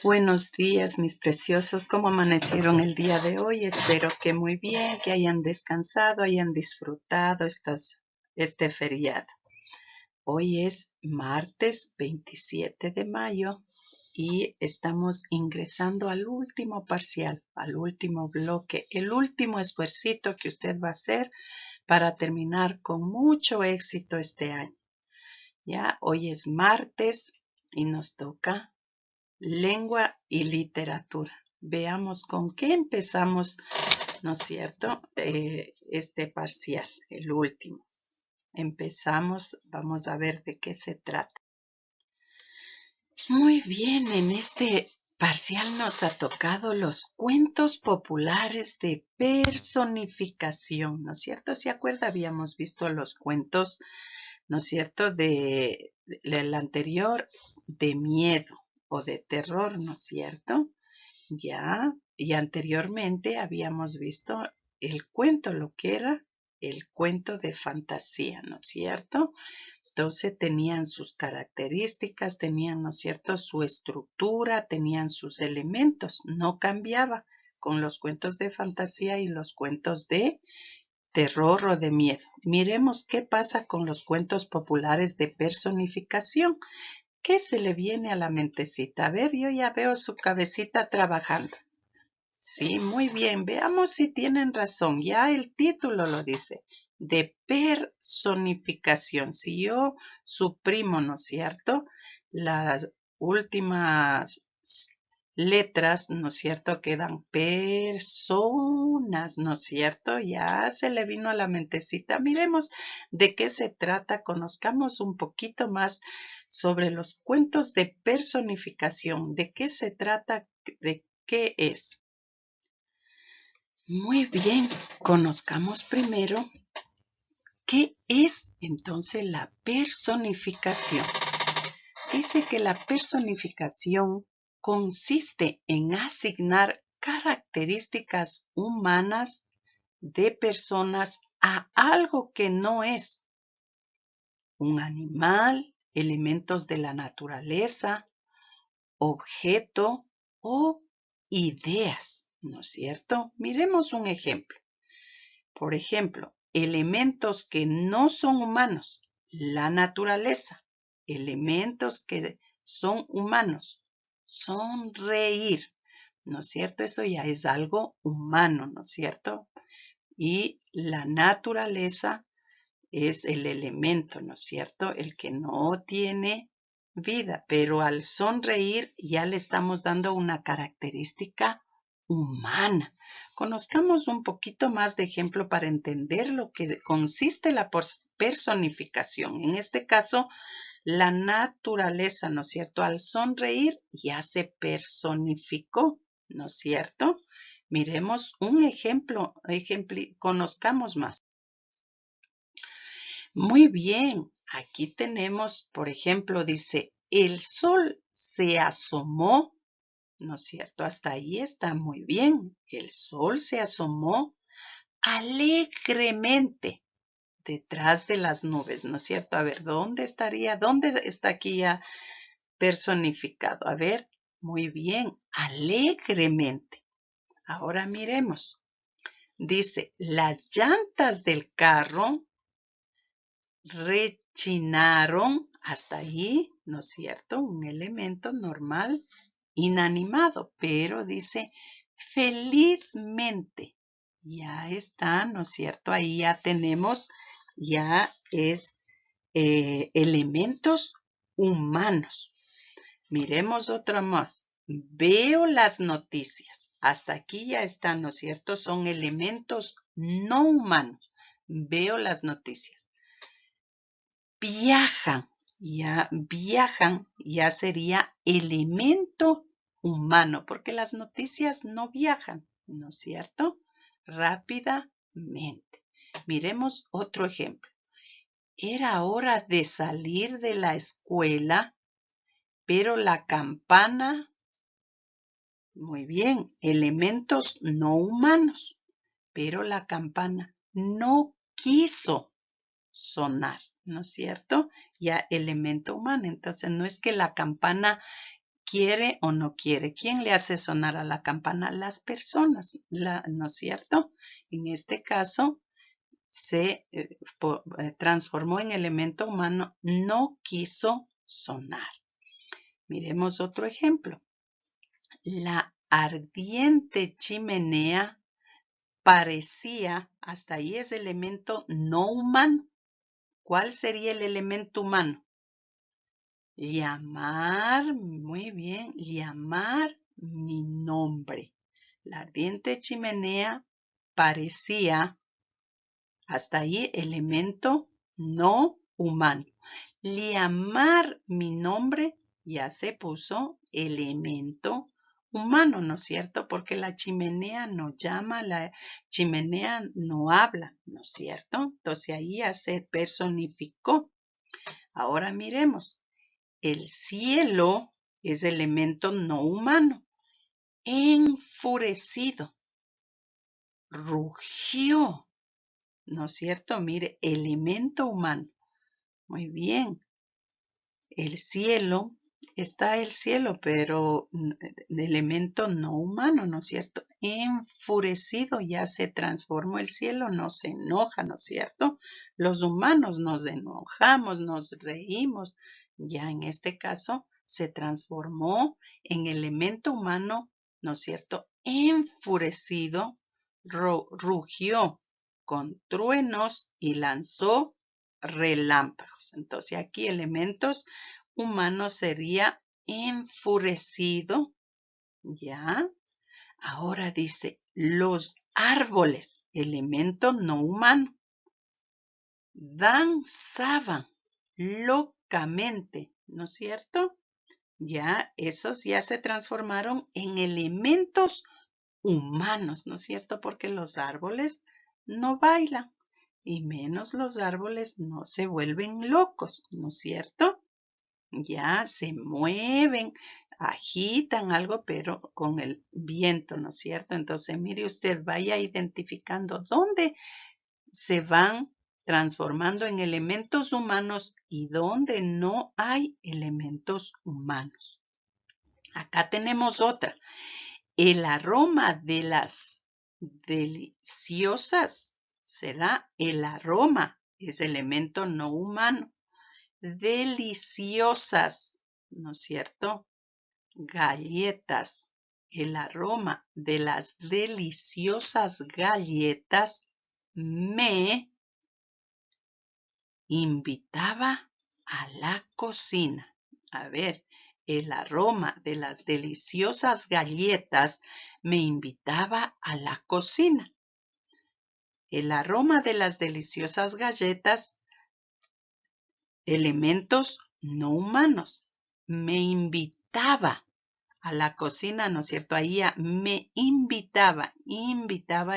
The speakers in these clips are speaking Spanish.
Buenos días, mis preciosos. ¿Cómo amanecieron el día de hoy? Espero que muy bien, que hayan descansado, hayan disfrutado este feriado. Hoy es martes 27 de mayo y estamos ingresando al último parcial, al último bloque, el último esfuercito que usted va a hacer para terminar con mucho éxito este año. Ya, hoy es martes y nos toca lengua y literatura. Veamos con qué empezamos, ¿no es cierto? Este parcial, el último. Empezamos, vamos a ver de qué se trata. Muy bien, en este parcial nos ha tocado los cuentos populares de personificación, ¿no es cierto? ¿Se acuerda? Habíamos visto los cuentos, ¿no es cierto?, del anterior, de miedo o de terror, ¿no es cierto? Ya, y anteriormente habíamos visto el cuento, lo que era el cuento de fantasía, ¿no es cierto? Entonces tenían sus características, tenían, ¿no es cierto?, su estructura, tenían sus elementos, no cambiaba con los cuentos de fantasía y los cuentos de terror o de miedo. Miremos qué pasa con los cuentos populares de personificación. ¿Qué se le viene a la mentecita? A ver, yo ya veo su cabecita trabajando. Sí, muy bien. Veamos si tienen razón. Ya el título lo dice, de personificación. Si yo suprimo, ¿no es cierto?, las últimas letras, ¿no es cierto?, quedan personas, ¿no es cierto? Ya se le vino a la mentecita. Miremos de qué se trata. Conozcamos un poquito más sobre los cuentos de personificación. ¿De qué se trata? ¿De qué es? Muy bien, conozcamos primero qué es entonces la personificación. Dice que la personificación consiste en asignar características humanas de personas a algo que no es un animal, elementos de la naturaleza, objeto o ideas, ¿no es cierto? Miremos un ejemplo. Por ejemplo, elementos que no son humanos, la naturaleza, elementos que son humanos, sonreír, ¿no es cierto? Eso ya es algo humano, ¿no es cierto? Y la naturaleza es el elemento, ¿no es cierto? El que no tiene vida, pero al sonreír ya le estamos dando una característica humana. Conozcamos un poquito más de ejemplo para entender lo que consiste la personificación. En este caso, la naturaleza, ¿no es cierto? Al sonreír ya se personificó, ¿no es cierto? Miremos un ejemplo, conozcamos más. Muy bien, aquí tenemos, por ejemplo, dice, el sol se asomó, ¿no es cierto? Hasta ahí está muy bien. El sol se asomó alegremente detrás de las nubes, ¿no es cierto? A ver, ¿dónde estaría? ¿Dónde está aquí ya personificado? A ver, muy bien, alegremente. Ahora miremos. Dice, las llantas del carro rechinaron, hasta ahí, ¿no es cierto? Un elemento normal, inanimado, pero dice felizmente. Ya está, ¿no es cierto? Ahí ya tenemos, ya es elementos humanos. Miremos otro más. Veo las noticias. Hasta aquí ya están, ¿no es cierto? Son elementos no humanos. Veo las noticias. Viajan, ya sería elemento humano, porque las noticias no viajan, ¿no es cierto? Rápidamente. Miremos otro ejemplo. Era hora de salir de la escuela, pero la campana, muy bien, elementos no humanos, pero la campana no quiso sonar, ¿no es cierto? Ya elemento humano. Entonces, no es que la campana quiere o no quiere. ¿Quién le hace sonar a la campana? Las personas, ¿no es cierto? En este caso, se transformó en elemento humano, no quiso sonar. Miremos otro ejemplo. La ardiente chimenea parecía, hasta ahí es elemento no humano. ¿Cuál sería el elemento humano? Llamar, muy bien, llamar mi nombre. La ardiente chimenea parecía, hasta ahí, elemento no humano. Llamar mi nombre ya se puso elemento humano, ¿no es cierto? Porque la chimenea no llama, la chimenea no habla, ¿no es cierto? Entonces ahí ya se personificó. Ahora miremos. El cielo es elemento no humano. Enfurecido. Rugió. ¿No es cierto? Mire, elemento humano. Muy bien. El cielo, está el cielo, pero de elemento no humano, ¿no es cierto? Enfurecido, ya se transformó el cielo, no se enoja, ¿no es cierto? Los humanos nos enojamos, nos reímos. Ya en este caso se transformó en elemento humano, ¿no es cierto? Enfurecido, rugió con truenos y lanzó relámpagos. Entonces aquí elementos humanos sería enfurecido, ¿ya? Ahora dice los árboles, elemento no humano, danzaban locamente, ¿no es cierto? Ya esos ya se transformaron en elementos humanos, ¿no es cierto? Porque los árboles no bailan y menos los árboles no se vuelven locos, ¿no es cierto? Ya se mueven, agitan algo, pero con el viento, ¿no es cierto? Entonces, mire usted, vaya identificando dónde se van transformando en elementos humanos y dónde no hay elementos humanos. Acá tenemos otra. El aroma de las deliciosas será el aroma, es elemento no humano. Deliciosas, ¿no es cierto? Galletas. El aroma de las deliciosas galletas me invitaba a la cocina. A ver, el aroma de las deliciosas galletas me invitaba a la cocina. El aroma de las deliciosas galletas, elementos no humanos, me invitaba a la cocina, ¿no es cierto? Ahí me invitaba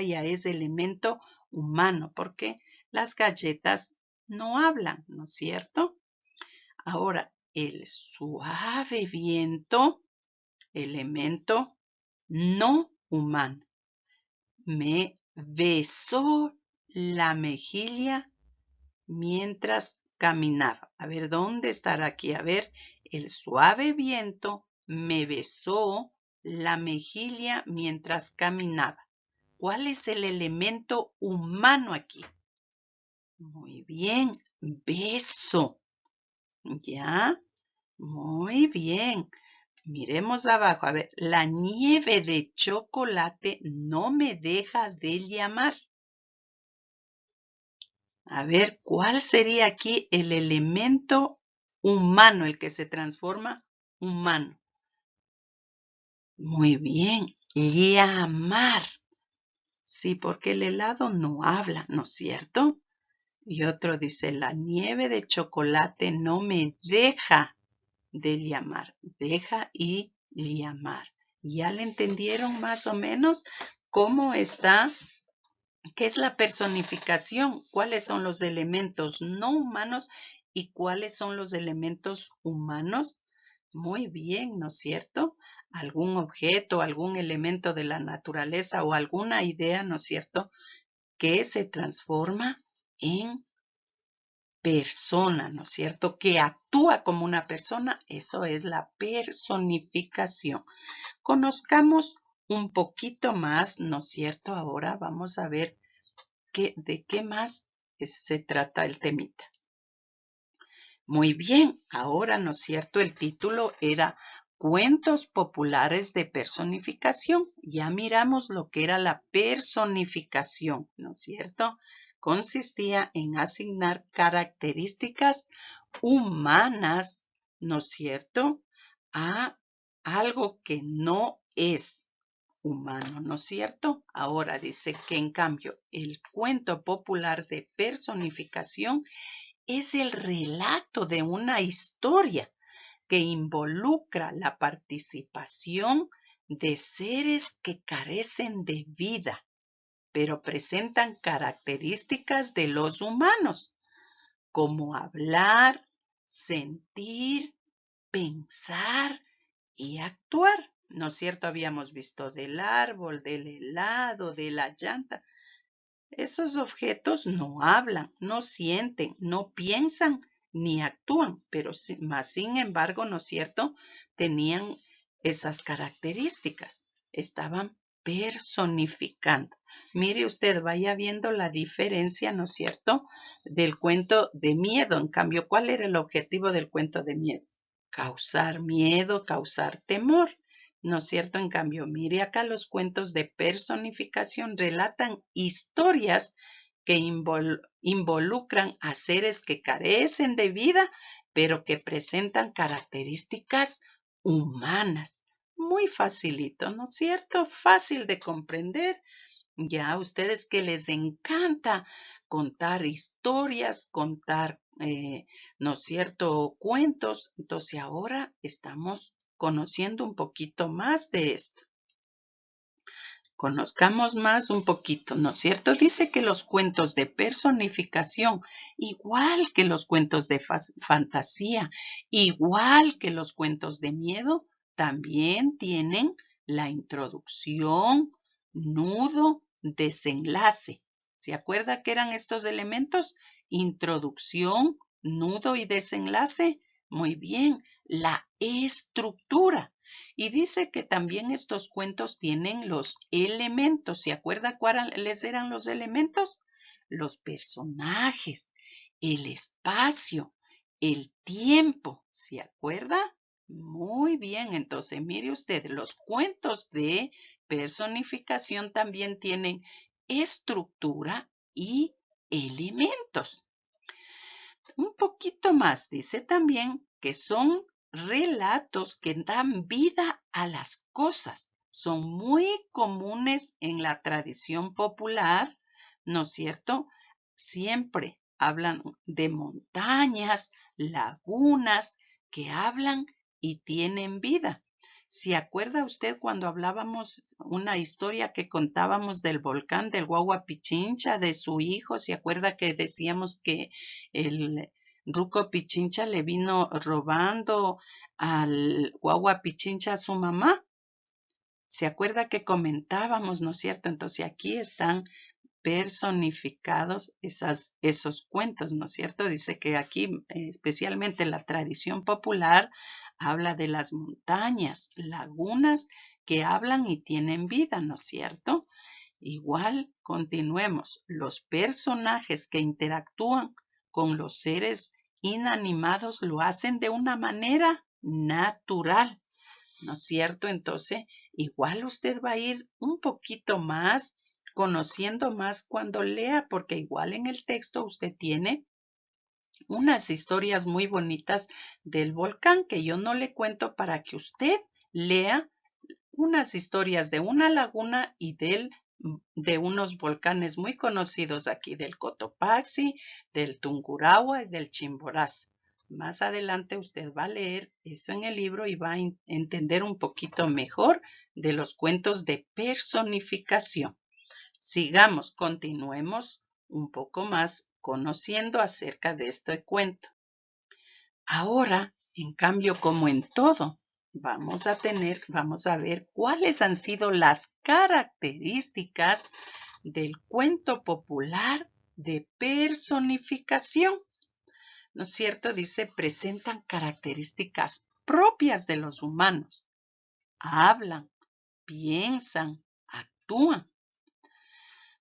ya es elemento humano, porque las galletas no hablan, ¿no es cierto? Ahora, el suave viento, elemento no humano, me besó la mejilla mientras caminaba. A ver, ¿dónde estará aquí? A ver, el suave viento me besó la mejilla mientras caminaba. ¿Cuál es el elemento humano aquí? Muy bien, beso. ¿Ya? Muy bien. Miremos abajo. A ver, la nieve de chocolate no me deja de llamar. A ver, ¿cuál sería aquí el elemento humano, el que se transforma humano? Muy bien, llamar. Sí, porque el helado no habla, ¿no es cierto? Y otro dice, la nieve de chocolate no me deja de llamar. Deja y llamar. ¿Ya le entendieron más o menos cómo está? ¿Qué es la personificación? ¿Cuáles son los elementos no humanos y cuáles son los elementos humanos? Muy bien, ¿no es cierto? Algún objeto, algún elemento de la naturaleza o alguna idea, ¿no es cierto?, que se transforma en persona, ¿no es cierto? Que actúa como una persona, eso es la personificación. Conozcamos un poquito más, ¿no es cierto? Ahora vamos a ver de qué más se trata el temita. Muy bien, ahora, ¿no es cierto? El título era Cuentos populares de personificación. Ya miramos lo que era la personificación, ¿no es cierto? Consistía en asignar características humanas, ¿no es cierto?, a algo que no es humano, ¿no es cierto? Ahora dice que en cambio el cuento popular de personificación es el relato de una historia que involucra la participación de seres que carecen de vida, pero presentan características de los humanos, como hablar, sentir, pensar y actuar. ¿No es cierto? Habíamos visto del árbol, del helado, de la llanta. Esos objetos no hablan, no sienten, no piensan ni actúan, pero más sin embargo, ¿no es cierto?, tenían esas características. Estaban personificando. Mire usted, vaya viendo la diferencia, ¿no es cierto?, del cuento de miedo. En cambio, ¿cuál era el objetivo del cuento de miedo? Causar miedo, causar temor. ¿No es cierto? En cambio, mire acá, los cuentos de personificación relatan historias que involucran a seres que carecen de vida, pero que presentan características humanas. Muy facilito, ¿no es cierto? Fácil de comprender. Ya a ustedes que les encanta contar historias, contar, ¿no es cierto?, cuentos. Entonces ahora estamos conociendo un poquito más de esto. Conozcamos más un poquito, ¿no es cierto? Dice que los cuentos de personificación, igual que los cuentos de fantasía, igual que los cuentos de miedo, también tienen la introducción, nudo, desenlace. ¿Se acuerda qué eran estos elementos? Introducción, nudo y desenlace. Muy bien, la estructura. Y dice que también estos cuentos tienen los elementos. ¿Se acuerda cuáles eran los elementos? Los personajes, el espacio, el tiempo. ¿Se acuerda? Muy bien, entonces mire usted, los cuentos de personificación también tienen estructura y elementos. Un poquito más, dice también que son relatos que dan vida a las cosas. Son muy comunes en la tradición popular, ¿no es cierto? Siempre hablan de montañas, lagunas, que hablan y tienen vida. ¿Se acuerda usted cuando hablábamos una historia que contábamos del volcán del Guagua Pichincha, de su hijo? ¿Se acuerda que decíamos que el Ruco Pichincha le vino robando al Guagua Pichincha a su mamá? ¿Se acuerda que comentábamos, no es cierto? Entonces aquí están personificados esos cuentos, ¿no es cierto? Dice que aquí, especialmente la tradición popular, habla de las montañas, lagunas que hablan y tienen vida, ¿no es cierto? Igual, continuemos. Los personajes que interactúan con los seres inanimados lo hacen de una manera natural, ¿no es cierto? Entonces, igual usted va a ir un poquito más, conociendo más cuando lea, porque igual en el texto usted tiene unas historias muy bonitas del volcán que yo no le cuento para que usted lea unas historias de una laguna y de unos volcanes muy conocidos aquí, del Cotopaxi, del Tungurahua y del Chimborazo. Más adelante usted va a leer eso en el libro y va a entender un poquito mejor de los cuentos de personificación. Sigamos, continuemos un poco más conociendo acerca de este cuento. Ahora, en cambio, como en todo, vamos a ver cuáles han sido las características del cuento popular de personificación. ¿no es cierto? Dice, presentan características propias de los humanos. Hablan, piensan, actúan.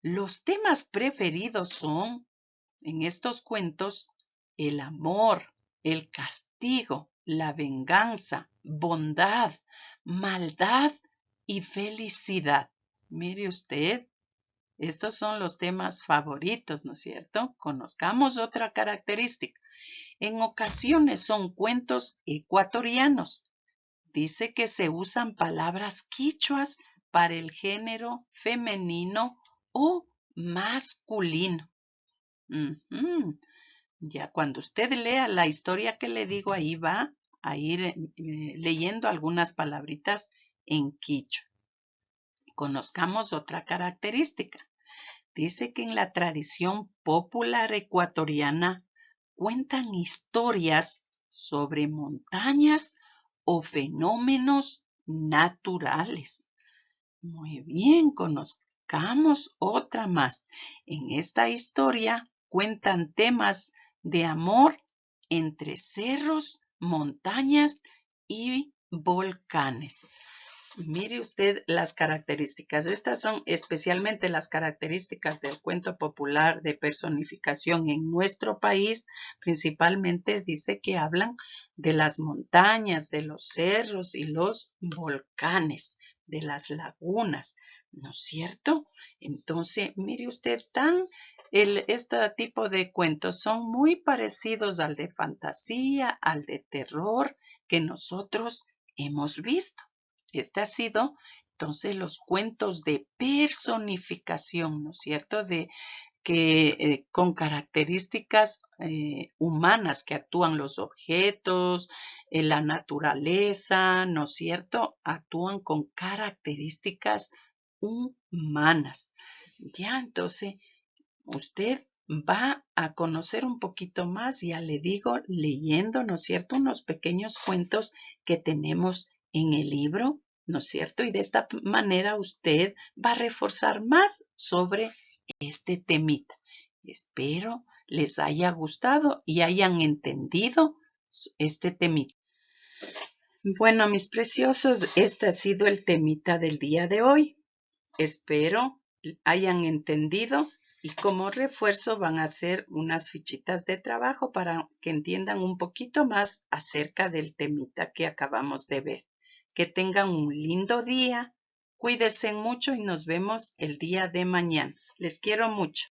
Los temas preferidos son, en estos cuentos, el amor, el castigo, la venganza, bondad, maldad y felicidad. Mire usted, estos son los temas favoritos, ¿no es cierto? Conozcamos otra característica. En ocasiones son cuentos ecuatorianos. Dice que se usan palabras quichuas para el género femenino o masculino. Ya cuando usted lea la historia que le digo, ahí va a ir leyendo algunas palabritas en quichua. Conozcamos otra característica. Dice que en la tradición popular ecuatoriana cuentan historias sobre montañas o fenómenos naturales. Muy bien, conozcamos otra más. En esta historia cuentan temas de amor entre cerros, montañas y volcanes. Mire usted las características. Estas son especialmente las características del cuento popular de personificación en nuestro país. Principalmente dice que hablan de las montañas, de los cerros y los volcanes, de las lagunas, ¿no es cierto? Entonces, mire usted, este tipo de cuentos son muy parecidos al de fantasía, al de terror que nosotros hemos visto. Este ha sido, entonces, los cuentos de personificación, ¿no es cierto? De que con características humanas que actúan los objetos, la naturaleza, ¿no es cierto? Actúan con características humanas. Ya, entonces, usted va a conocer un poquito más, ya le digo, leyendo, ¿no es cierto?, unos pequeños cuentos que tenemos en el libro, ¿no es cierto? Y de esta manera usted va a reforzar más sobre este temita. Espero les haya gustado y hayan entendido este temita. Bueno, mis preciosos, este ha sido el temita del día de hoy. Espero hayan entendido y como refuerzo van a hacer unas fichitas de trabajo para que entiendan un poquito más acerca del temita que acabamos de ver. Que tengan un lindo día, cuídense mucho y nos vemos el día de mañana. Les quiero mucho.